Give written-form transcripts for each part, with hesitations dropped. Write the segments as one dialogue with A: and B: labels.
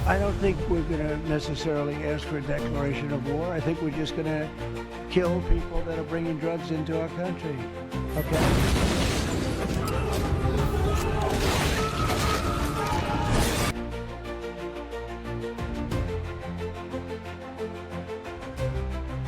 A: I don't think we're going to necessarily ask for a declaration of war. I think we're just going to kill people that are bringing drugs into our country. Okay?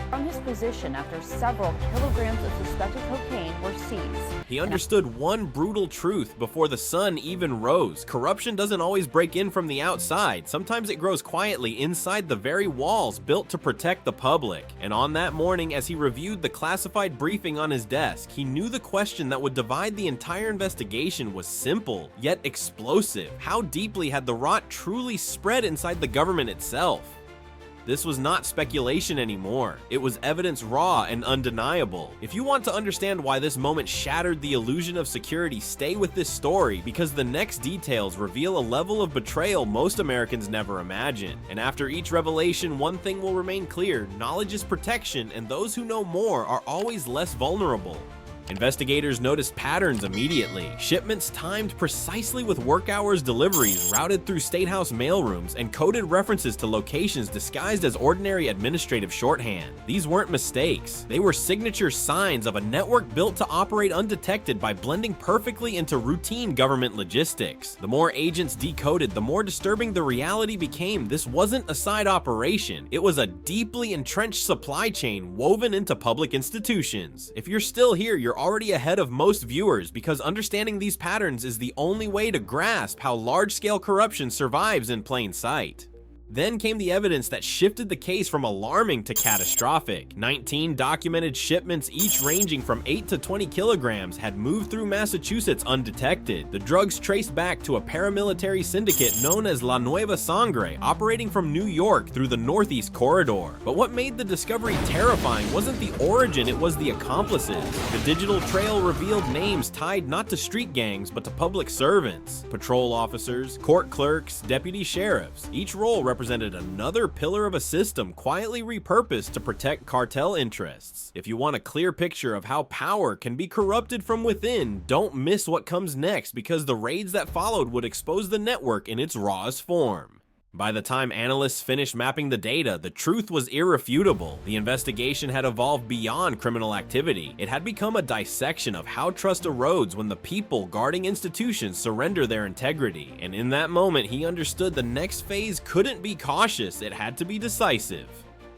B: From his position after several kilograms of suspected cocaine were seized.
C: He understood one brutal truth before the sun even rose. Corruption doesn't always break in from the outside. Sometimes it grows quietly inside the very walls built to protect the public. And on that morning, as he reviewed the classified briefing on his desk, he knew the question that would divide the entire investigation was simple, yet explosive. How deeply had the rot truly spread inside the government itself? This was not speculation anymore. It was evidence raw and undeniable. If you want to understand why this moment shattered the illusion of security, stay with this story, because the next details reveal a level of betrayal most Americans never imagined. And after each revelation, one thing will remain clear: knowledge is protection, and those who know more are always less vulnerable. Investigators noticed patterns immediately. Shipments timed precisely with work hours, deliveries routed through State House mailrooms, and coded references to locations disguised as ordinary administrative shorthand. These weren't mistakes. They were signature signs of a network built to operate undetected by blending perfectly into routine government logistics. The more agents decoded, the more disturbing the reality became. This wasn't a side operation. It was a deeply entrenched supply chain woven into public institutions. If you're still here, you're already ahead of most viewers, because understanding these patterns is the only way to grasp how large-scale corruption survives in plain sight. Then came the evidence that shifted the case from alarming to catastrophic. 19 documented shipments, each ranging from 8 to 20 kilograms, had moved through Massachusetts undetected. The drugs traced back to a paramilitary syndicate known as La Nueva Sangre, operating from New York through the Northeast Corridor. But what made the discovery terrifying wasn't the origin, it was the accomplices. The digital trail revealed names tied not to street gangs, but to public servants, patrol officers, court clerks, deputy sheriffs. Each role represented another pillar of a system quietly repurposed to protect cartel interests. If you want a clear picture of how power can be corrupted from within, don't miss what comes next, because the raids that followed would expose the network in its rawest form. By the time analysts finished mapping the data, the truth was irrefutable. The investigation had evolved beyond criminal activity. It had become a dissection of how trust erodes when the people guarding institutions surrender their integrity. And in that moment, he understood the next phase couldn't be cautious, it had to be decisive.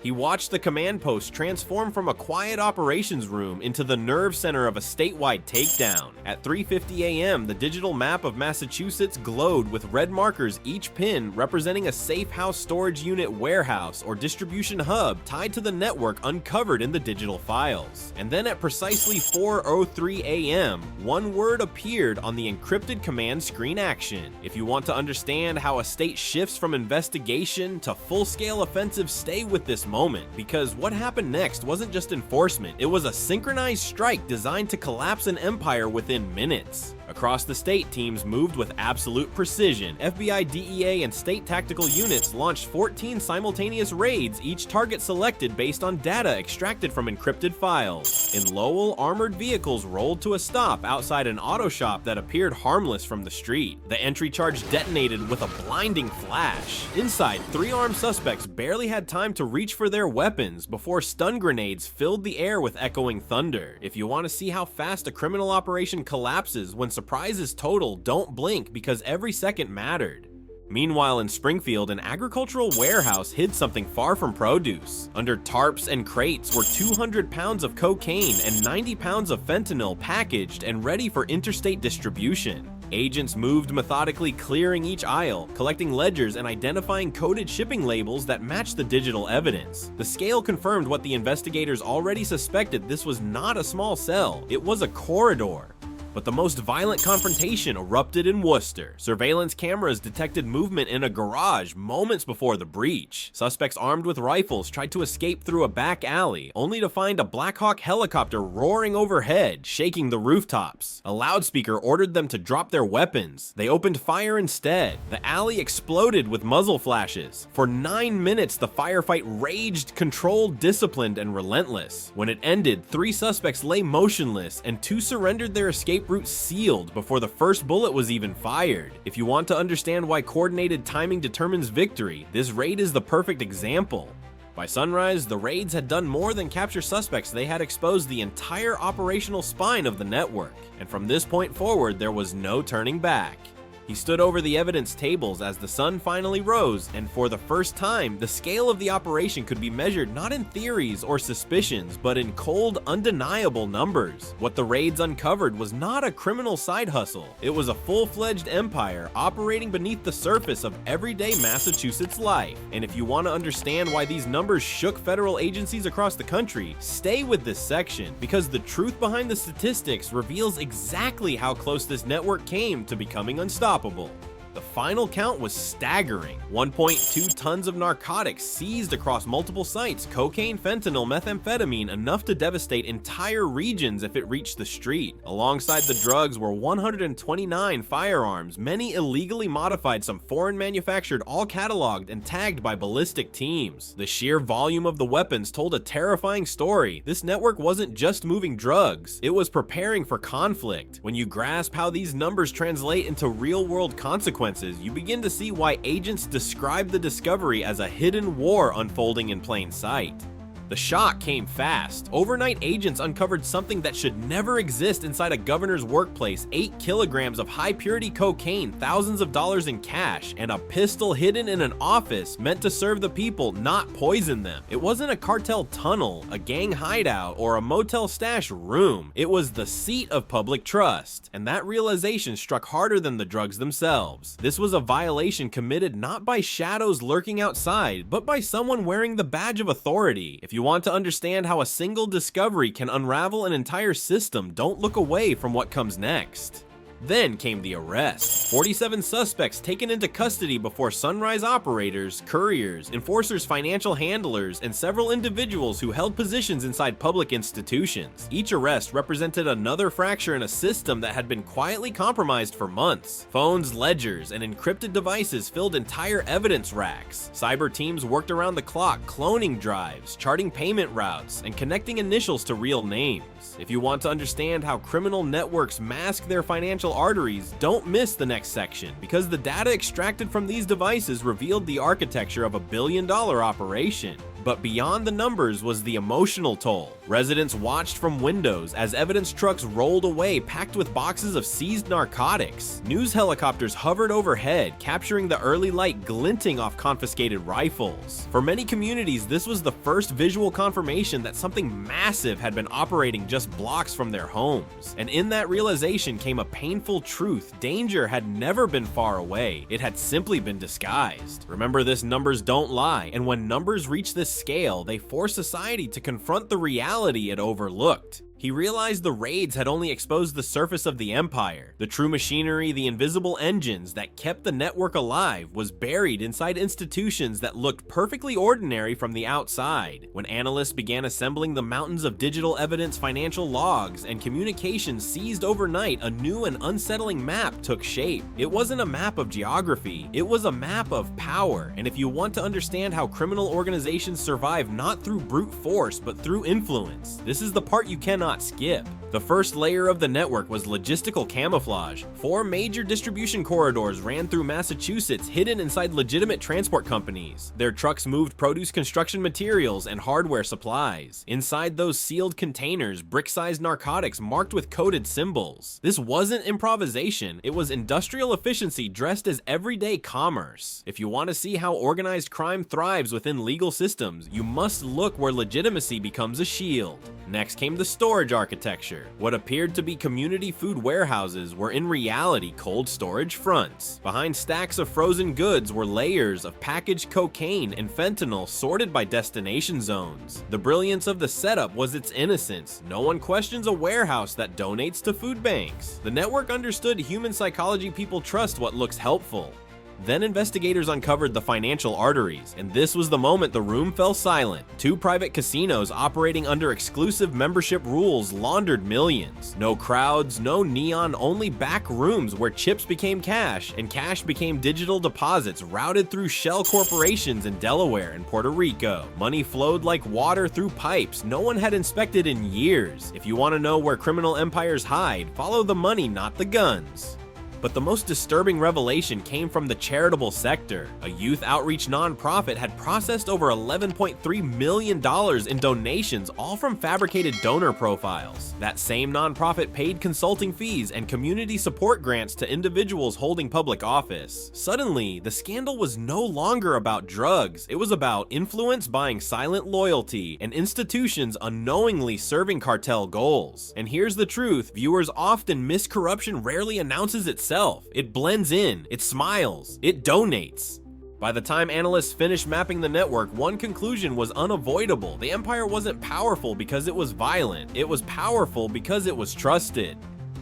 C: He watched the command post transform from a quiet operations room into the nerve center of a statewide takedown. At 3:50 a.m., the digital map of Massachusetts glowed with red markers, each pin representing a safe house storage unit, warehouse, or distribution hub tied to the network uncovered in the digital files. And then at precisely 4:03 a.m., one word appeared on the encrypted command screen: action. If you want to understand how a state shifts from investigation to full-scale offensive, stay with this moment, because what happened next wasn't just enforcement, it was a synchronized strike designed to collapse an empire within minutes. Across the state, teams moved with absolute precision. FBI, DEA, and state tactical units launched 14 simultaneous raids, each target selected based on data extracted from encrypted files. In Lowell, armored vehicles rolled to a stop outside an auto shop that appeared harmless from the street. The entry charge detonated with a blinding flash. Inside, 3 armed suspects barely had time to reach for their weapons before stun grenades filled the air with echoing thunder. If you want to see how fast a criminal operation collapses when surprise is total, don't blink, because every second mattered. Meanwhile, in Springfield, an agricultural warehouse hid something far from produce. Under tarps and crates were 200 pounds of cocaine and 90 pounds of fentanyl packaged and ready for interstate distribution. Agents moved methodically, clearing each aisle, collecting ledgers, and identifying coded shipping labels that matched the digital evidence. The scale confirmed what the investigators already suspected: this was not a small cell, it was a corridor. But the most violent confrontation erupted in Worcester. Surveillance cameras detected movement in a garage moments before the breach. Suspects armed with rifles tried to escape through a back alley, only to find a Black Hawk helicopter roaring overhead, shaking the rooftops. A loudspeaker ordered them to drop their weapons. They opened fire instead. The alley exploded with muzzle flashes. For 9 minutes, the firefight raged, controlled, disciplined, and relentless. When it ended, 3 suspects lay motionless, and 2 surrendered their escape taproot sealed before the first bullet was even fired. If you want to understand why coordinated timing determines victory, this raid is the perfect example. By sunrise, the raids had done more than capture suspects. They had exposed the entire operational spine of the network, and from this point forward, there was no turning back. He stood over the evidence tables as the sun finally rose, and for the first time, the scale of the operation could be measured not in theories or suspicions, but in cold, undeniable numbers. What the raids uncovered was not a criminal side hustle. It was a full-fledged empire operating beneath the surface of everyday Massachusetts life. And if you want to understand why these numbers shook federal agencies across the country, stay with this section, because the truth behind the statistics reveals exactly how close this network came to becoming unstoppable. The final count was staggering. 1.2 tons of narcotics seized across multiple sites, cocaine, fentanyl, methamphetamine, enough to devastate entire regions if it reached the street. Alongside the drugs were 129 firearms, many illegally modified, some foreign manufactured, all cataloged and tagged by ballistic teams. The sheer volume of the weapons told a terrifying story. This network wasn't just moving drugs, it was preparing for conflict. When you grasp how these numbers translate into real-world consequences, you begin to see why agents describe the discovery as a hidden war unfolding in plain sight. The shock came fast. Overnight, agents uncovered something that should never exist inside a governor's workplace: 8 kilograms of high-purity cocaine, thousands of dollars in cash, and a pistol hidden in an office meant to serve the people, not poison them. It wasn't a cartel tunnel, a gang hideout, or a motel stash room. It was the seat of public trust, and that realization struck harder than the drugs themselves. This was a violation committed not by shadows lurking outside, but by someone wearing the badge of authority. If you want to understand how a single discovery can unravel an entire system, don't look away from what comes next. Then came the arrest. 47 suspects taken into custody before sunrise. Operators, couriers, enforcers, financial handlers, and several individuals who held positions inside public institutions. Each arrest represented another fracture in a system that had been quietly compromised for months. Phones, ledgers, and encrypted devices filled entire evidence racks. Cyber teams worked around the clock, cloning drives, charting payment routes, and connecting initials to real names. If you want to understand how criminal networks mask their financial arteries, don't miss the next section, because the data extracted from these devices revealed the architecture of a billion-dollar operation. But beyond the numbers was the emotional toll. Residents watched from windows as evidence trucks rolled away packed with boxes of seized narcotics. News helicopters hovered overhead, capturing the early light glinting off confiscated rifles. For many communities, this was the first visual confirmation that something massive had been operating just blocks from their homes. And in that realization came a painful truth: danger had never been far away, it had simply been disguised. Remember this, numbers don't lie, and when numbers reach this scale, they force society to confront the reality it overlooked. He realized the raids had only exposed the surface of the empire. The true machinery, the invisible engines that kept the network alive, was buried inside institutions that looked perfectly ordinary from the outside. When analysts began assembling the mountains of digital evidence, financial logs, and communications seized overnight, a new and unsettling map took shape. It wasn't a map of geography, it was a map of power. And if you want to understand how criminal organizations survive not through brute force but through influence, this is the part you cannot skip. The first layer of the network was logistical camouflage. 4 major distribution corridors ran through Massachusetts, hidden inside legitimate transport companies. Their trucks moved produce, construction materials, and hardware supplies. Inside those sealed containers, brick-sized narcotics marked with coded symbols. This wasn't improvisation, it was industrial efficiency dressed as everyday commerce. If you want to see how organized crime thrives within legal systems, you must look where legitimacy becomes a shield. Next came the storage architecture. What appeared to be community food warehouses were in reality cold storage fronts. Behind stacks of frozen goods were layers of packaged cocaine and fentanyl sorted by destination zones. The brilliance of the setup was its innocence. No one questions a warehouse that donates to food banks. The network understood human psychology. People trust what looks helpful. Then investigators uncovered the financial arteries, and this was the moment the room fell silent. Two private casinos operating under exclusive membership rules laundered millions. No crowds, no neon, only back rooms where chips became cash, and cash became digital deposits routed through shell corporations in Delaware and Puerto Rico. Money flowed like water through pipes no one had inspected in years. If you want to know where criminal empires hide, follow the money, not the guns. But the most disturbing revelation came from the charitable sector. A youth outreach nonprofit had processed over $11.3 million in donations, all from fabricated donor profiles. That same nonprofit paid consulting fees and community support grants to individuals holding public office. Suddenly, the scandal was no longer about drugs. It was about influence buying silent loyalty and institutions unknowingly serving cartel goals. And here's the truth: viewers often miss corruption rarely announces itself. It blends in, it smiles, it donates. By the time analysts finished mapping the network, one conclusion was unavoidable. The empire wasn't powerful because it was violent. It was powerful because it was trusted.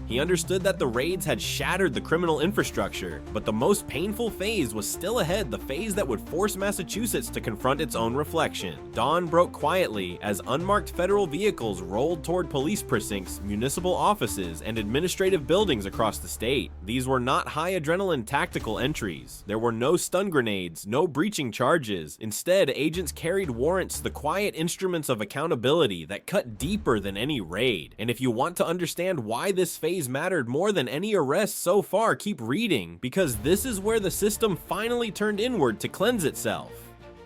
C: He understood that the raids had shattered the criminal infrastructure, but the most painful phase was still ahead, the phase that would force Massachusetts to confront its own reflection. Dawn broke quietly as unmarked federal vehicles rolled toward police precincts, municipal offices, and administrative buildings across the state. These were not high-adrenaline tactical entries. There were no stun grenades, no breaching charges. Instead, agents carried warrants, the quiet instruments of accountability that cut deeper than any raid. And if you want to understand why this phase mattered more than any arrest so far, keep reading, because this is where the system finally turned inward to cleanse itself.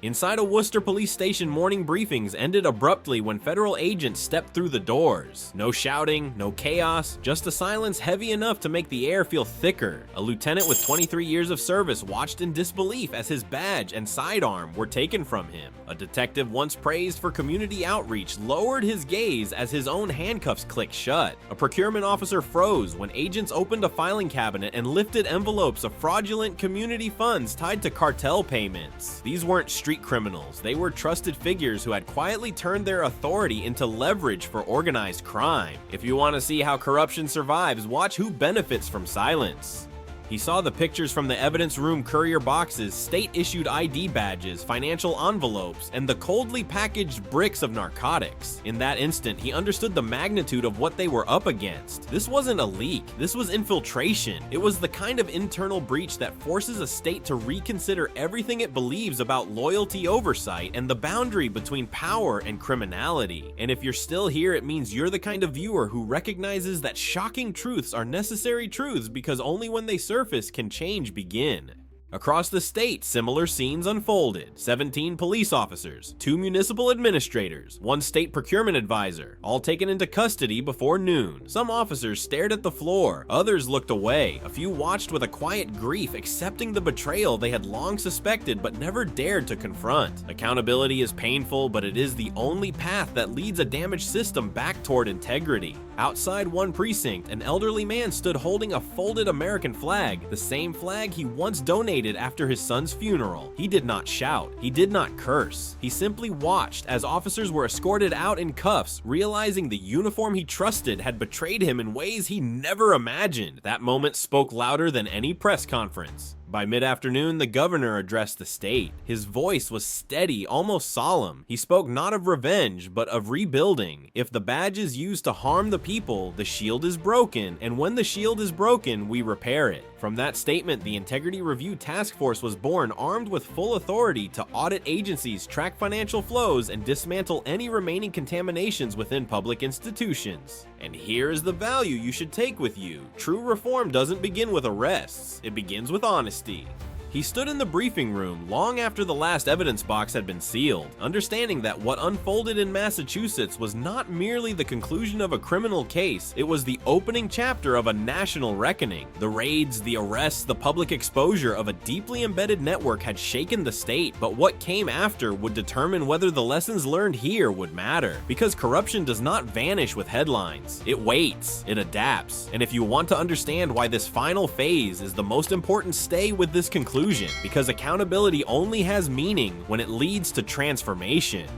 C: Inside a Worcester police station, morning briefings ended abruptly when federal agents stepped through the doors. No shouting, no chaos, just a silence heavy enough to make the air feel thicker. A lieutenant with 23 years of service watched in disbelief as his badge and sidearm were taken from him. A detective once praised for community outreach lowered his gaze as his own handcuffs clicked shut. A procurement officer froze when agents opened a filing cabinet and lifted envelopes of fraudulent community funds tied to cartel payments. These weren't street criminals. They were trusted figures who had quietly turned their authority into leverage for organized crime. If you want to see how corruption survives, watch Who Benefits from Silence. He saw the pictures from the evidence room courier boxes, state-issued ID badges, financial envelopes, and the coldly packaged bricks of narcotics. In that instant, he understood the magnitude of what they were up against. This wasn't a leak, this was infiltration. It was the kind of internal breach that forces a state to reconsider everything it believes about loyalty, oversight, and the boundary between power and criminality. And if you're still here, it means you're the kind of viewer who recognizes that shocking truths are necessary truths because only when they surface can change begin. Across the state, similar scenes unfolded. 17 police officers, 2 municipal administrators, 1 state procurement advisor, all taken into custody before noon. Some officers stared at the floor, others looked away. A few watched with a quiet grief, accepting the betrayal they had long suspected but never dared to confront. Accountability is painful, but it is the only path that leads a damaged system back toward integrity. Outside one precinct, an elderly man stood holding a folded American flag, the same flag he once donated after his son's funeral. He did not shout. He did not curse. He simply watched as officers were escorted out in cuffs, realizing the uniform he trusted had betrayed him in ways he never imagined. That moment spoke louder than any press conference. By mid-afternoon, the governor addressed the state. His voice was steady, almost solemn. He spoke not of revenge, but of rebuilding. If the badge is used to harm the people, the shield is broken, and when the shield is broken, we repair it. From that statement, the Integrity Review Task Force was born, armed with full authority to audit agencies, track financial flows, and dismantle any remaining contaminations within public institutions. And here is the value you should take with you. True reform doesn't begin with arrests, it begins with honesty. He stood in the briefing room long after the last evidence box had been sealed, understanding that what unfolded in Massachusetts was not merely the conclusion of a criminal case, it was the opening chapter of a national reckoning. The raids, the arrests, the public exposure of a deeply embedded network had shaken the state, but what came after would determine whether the lessons learned here would matter. Because corruption does not vanish with headlines. It waits, it adapts, and if you want to understand why this final phase is the most important, stay with this conclusion. Because accountability only has meaning when it leads to transformation.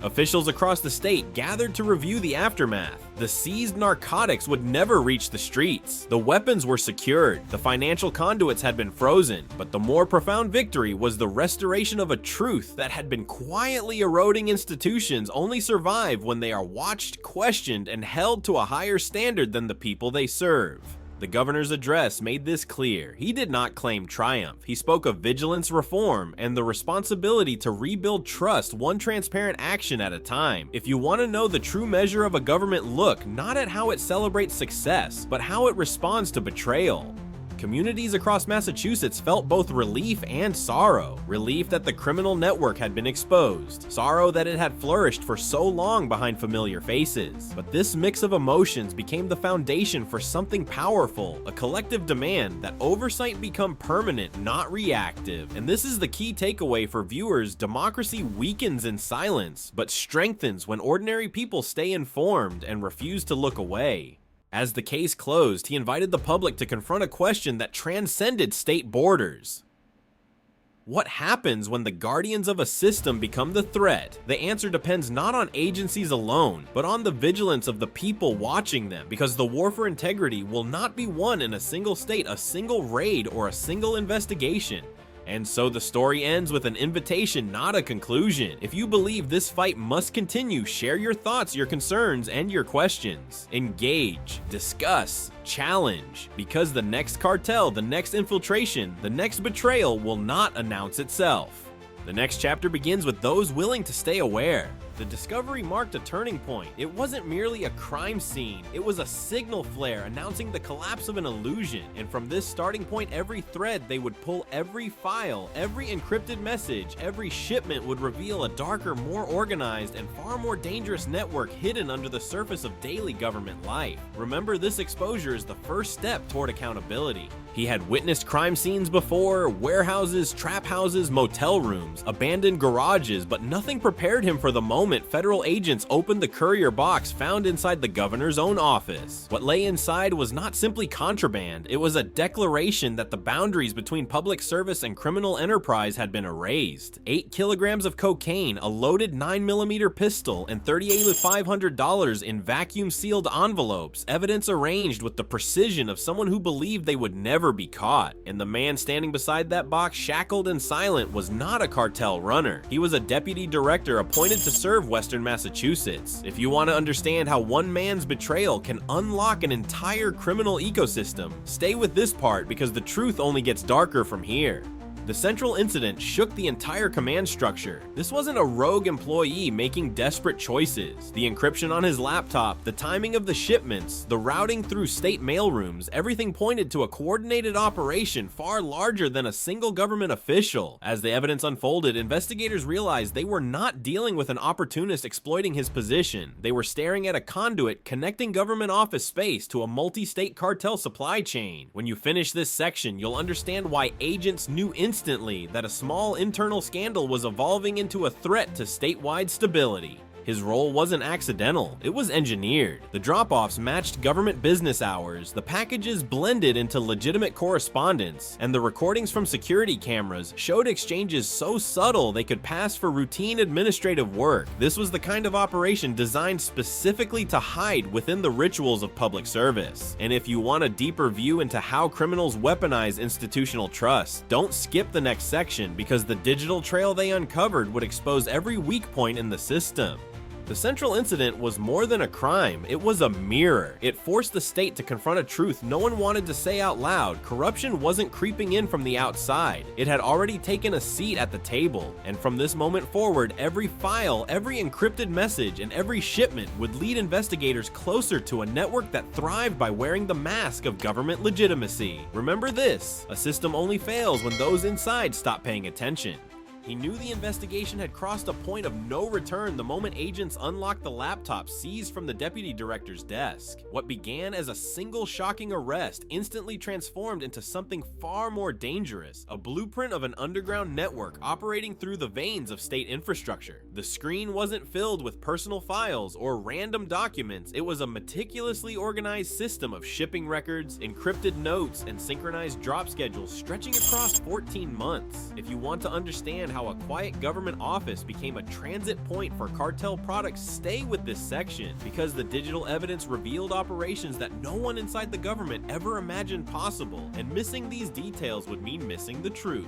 C: Officials across the state gathered to review the aftermath. The seized narcotics would never reach the streets. The weapons were secured. The financial conduits had been frozen. But the more profound victory was the restoration of a truth that had been quietly eroding. Institutions only survive when they are watched, questioned, and held to a higher standard than the people they serve. The governor's address made this clear. He did not claim triumph. He spoke of vigilance reform and the responsibility to rebuild trust one transparent action at a time. If you want to know the true measure of a government, look not at how it celebrates success, but how it responds to betrayal. Communities across Massachusetts felt both relief and sorrow. Relief that the criminal network had been exposed. Sorrow that it had flourished for so long behind familiar faces. But this mix of emotions became the foundation for something powerful, a collective demand that oversight become permanent, not reactive. And this is the key takeaway for viewers: democracy weakens in silence, but strengthens when ordinary people stay informed and refuse to look away. As the case closed, he invited the public to confront a question that transcended state borders. What happens when the guardians of a system become the threat? The answer depends not on agencies alone, but on the vigilance of the people watching them, because the war for integrity will not be won in a single state, a single raid, or a single investigation. And so the story ends with an invitation, not a conclusion. If you believe this fight must continue, share your thoughts, your concerns, and your questions. Engage, discuss, challenge, because the next cartel, the next infiltration, the next betrayal will not announce itself. The next chapter begins with those willing to stay aware. The discovery marked a turning point. It wasn't merely a crime scene, it was a signal flare announcing the collapse of an illusion. And from this starting point, every thread they would pull, every file, every encrypted message, every shipment would reveal a darker, more organized, and far more dangerous network hidden under the surface of daily government life. Remember, this exposure is the first step toward accountability. He had witnessed crime scenes before: warehouses, trap houses, motel rooms, abandoned garages, but nothing prepared him for the moment federal agents opened the courier box found inside the governor's own office. What lay inside was not simply contraband, it was a declaration that the boundaries between public service and criminal enterprise had been erased. 8 kilograms of cocaine, a loaded 9mm pistol, and $3,500 in vacuum-sealed envelopes, evidence arranged with the precision of someone who believed they would never be caught. And the man standing beside that box, shackled and silent, was not a cartel runner. He was a deputy director appointed to serve Western Massachusetts. If you want to understand how one man's betrayal can unlock an entire criminal ecosystem, stay with this part because the truth only gets darker from here. The central incident shook the entire command structure. This wasn't a rogue employee making desperate choices. The encryption on his laptop, the timing of the shipments, the routing through state mailrooms, everything pointed to a coordinated operation far larger than a single government official. As the evidence unfolded, investigators realized they were not dealing with an opportunist exploiting his position. They were staring at a conduit connecting government office space to a multi-state cartel supply chain. When you finish this section, you'll understand why agents knew instantly that a small internal scandal was evolving into a threat to statewide stability. His role wasn't accidental, it was engineered. The drop-offs matched government business hours, the packages blended into legitimate correspondence, and the recordings from security cameras showed exchanges so subtle they could pass for routine administrative work. This was the kind of operation designed specifically to hide within the rituals of public service. And if you want a deeper view into how criminals weaponize institutional trust, don't skip the next section, because the digital trail they uncovered would expose every weak point in the system. The central incident was more than a crime, it was a mirror. It forced the state to confront a truth no one wanted to say out loud. Corruption wasn't creeping in from the outside. It had already taken a seat at the table. And from this moment forward, every file, every encrypted message, and every shipment would lead investigators closer to a network that thrived by wearing the mask of government legitimacy. Remember this: a system only fails when those inside stop paying attention. He knew the investigation had crossed a point of no return the moment agents unlocked the laptop seized from the deputy director's desk. What began as a single shocking arrest instantly transformed into something far more dangerous, a blueprint of an underground network operating through the veins of state infrastructure. The screen wasn't filled with personal files or random documents, it was a meticulously organized system of shipping records, encrypted notes, and synchronized drop schedules stretching across 14 months. If you want to understand how a quiet government office became a transit point for cartel products stay with this section, because the digital evidence revealed operations that no one inside the government ever imagined possible, and missing these details would mean missing the truth.